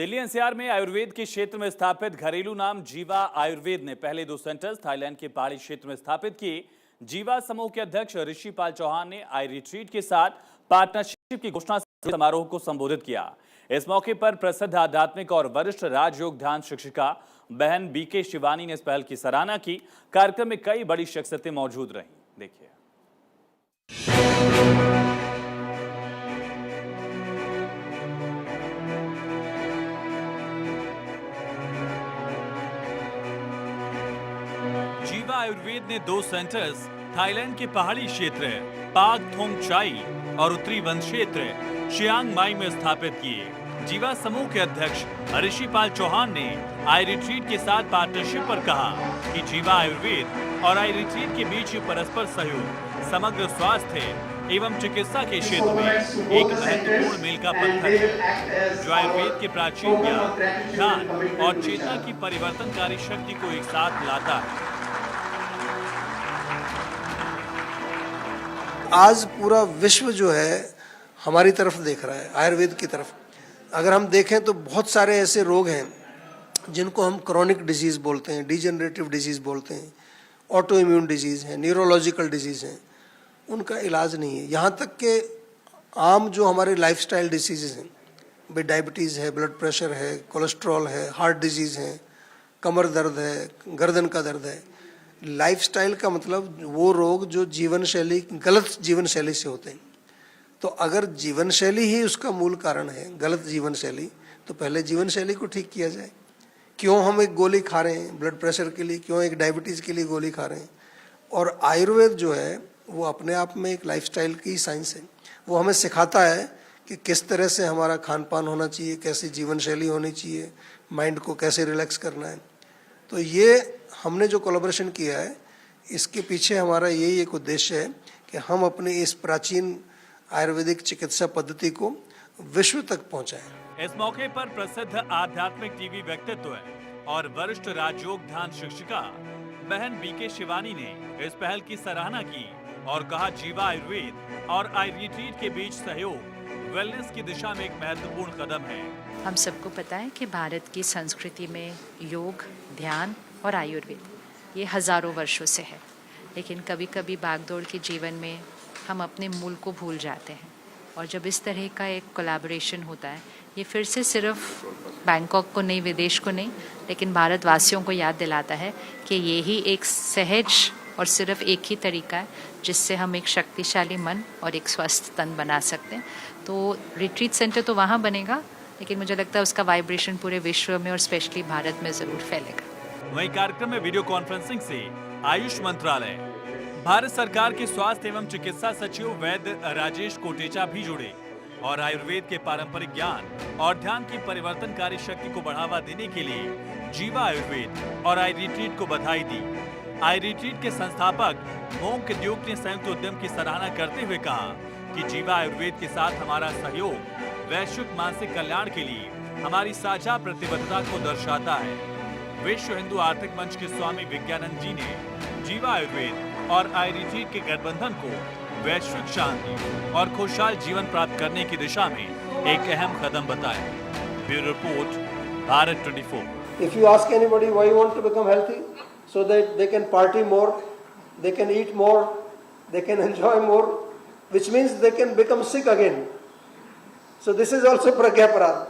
Delhi NCR में आयुर्वेद के क्षेत्र में स्थापित घरेलू नाम जीवा आयुर्वेद ने पहले 2 सेंटर्स थाईलैंड के पहाड़ी क्षेत्र में स्थापित किए। जीवा समूह के अध्यक्ष ऋषि पाल चौहान ने आई रिट्रीट के साथ पार्टनरशिप की घोषणा समारोह को संबोधित किया। इस मौके पर प्रसिद्ध आध्यात्मिक और वरिष्ठ राजयोग ध्यान शिक्षिका बहन बीके शिवानी ने इस पहल की सराहना की। कार्यक्रम में कई बड़ी शख्सियतें मौजूद रहीं। देखिए। जीवा आयुर्वेद ने 2 सेंटर्स थाईलैंड के पहाड़ी क्षेत्र पाक थोंग चाई और उत्तरी वन क्षेत्र चियांग माई में स्थापित किए। जीवा समूह के अध्यक्ष ऋषि पाल चौहान ने आई रिट्रीट के साथ पार्टनरशिप पर कहा कि जीवा आयुर्वेद और आई रिट्रीट के बीच परस्पर सहयोग समग्र स्वास्थ्य एवं चिकित्सा के क्षेत्र में एक महत्वपूर्ण मील का पत्थर है, जो आयुर्वेद के प्राचीन ज्ञान, ध्यान और चेतना की परिवर्तनकारी शक्ति को एक साथ लाता है। आज पूरा विश्व जो है हमारी तरफ देख रहा है, आयुर्वेद की तरफ। अगर हम देखें तो बहुत सारे ऐसे रोग हैं जिनको हम क्रॉनिक डिजीज बोलते हैं, डिजेनरेटिव डिजीज बोलते हैं, ऑटो इम्यून डिजीज हैं, न्यूरोलॉजिकल डिजीज हैं, उनका इलाज नहीं है। यहाँ तक कि आम जो हमारे लाइफस्टाइल डिसीजेज हैं, भाई डायबिटीज़ है, ब्लड प्रेशर है, कोलेस्ट्रॉल है, हार्ट डिजीज़ है, कमर दर्द है, गर्दन का दर्द है। लाइफस्टाइल का मतलब वो रोग जो जीवन शैली, गलत जीवन शैली से होते हैं। तो अगर जीवन शैली ही उसका मूल कारण है, गलत जीवन शैली, तो पहले जीवन शैली को ठीक किया जाए। क्यों हम एक गोली खा रहे हैं ब्लड प्रेशर के लिए, क्यों एक डायबिटीज़ के लिए गोली खा रहे हैं। और आयुर्वेद जो है वो अपने आप में एक लाइफस्टाइल की साइंस है। वो हमें सिखाता है कि किस तरह से हमारा खान पान होना चाहिए, कैसी जीवन शैली होनी चाहिए, माइंड को कैसे रिलैक्स करना है। तो ये हमने जो कोलैबोरेशन किया है, इसके पीछे हमारा यही एक उद्देश्य है कि हम अपने इस प्राचीन आयुर्वेदिक चिकित्सा पद्धति को विश्व तक पहुंचाएं। इस मौके पर प्रसिद्ध आध्यात्मिक टीवी व्यक्तित्व और वरिष्ठ राजयोग ध्यान शिक्षिका बहन बीके शिवानी ने इस पहल की सराहना की और कहा, जीवा आयुर्वेद और आई रिट्रीट के बीच सहयोग वेलनेस की दिशा में एक महत्वपूर्ण कदम है। हम सबको पता है कि भारत की संस्कृति में योग, ध्यान और आयुर्वेद ये हजारों वर्षों से है, लेकिन कभी कभी भागदौड़ के जीवन में हम अपने मूल को भूल जाते हैं। और जब इस तरह का एक कोलैबोरेशन होता है, ये फिर से सिर्फ बैंकॉक को नहीं, विदेश को नहीं, लेकिन भारतवासियों को याद दिलाता है कि ये ही एक सहज और सिर्फ एक ही तरीका है जिससे हम एक शक्तिशाली मन और एक स्वस्थ तन बना सकते हैं। तो रिट्रीट सेंटर तो वहाँ बनेगा, लेकिन मुझे लगता है उसका वाइब्रेशन पूरे विश्व में और स्पेशली भारत में ज़रूर फैलेगा। वहीं कार्यक्रम में वीडियो कॉन्फ्रेंसिंग से आयुष मंत्रालय, भारत सरकार के स्वास्थ्य एवं चिकित्सा सचिव वैद्य राजेश कोटेचा भी जुड़े और आयुर्वेद के पारंपरिक ज्ञान और ध्यान की परिवर्तनकारी शक्ति को बढ़ावा देने के लिए जीवा आयुर्वेद और आई रिट्रीट को बधाई दी। आई रिट्रीट के संस्थापक ओंक द्योक ने संयुक्त उद्यम की सराहना करते हुए कहा कि जीवा आयुर्वेद के साथ हमारा सहयोग वैश्विक मानसिक कल्याण के लिए हमारी साझा प्रतिबद्धता को दर्शाता है। विश्व हिंदू आर्थिक मंच के स्वामी विज्ञानंद जी ने जीवा आयुर्वेद और आई रिट्रीट के गठबंधन को वैश्विक शांति और खुशहाल जीवन प्राप्त करने की दिशा में एक अहम कदम बताया। Bureau report, Bharat 24। If you ask anybody why you want to become healthy, so that they can party more, they can eat more, they can enjoy more, which means they can become sick again. So this is also Pragya Parad.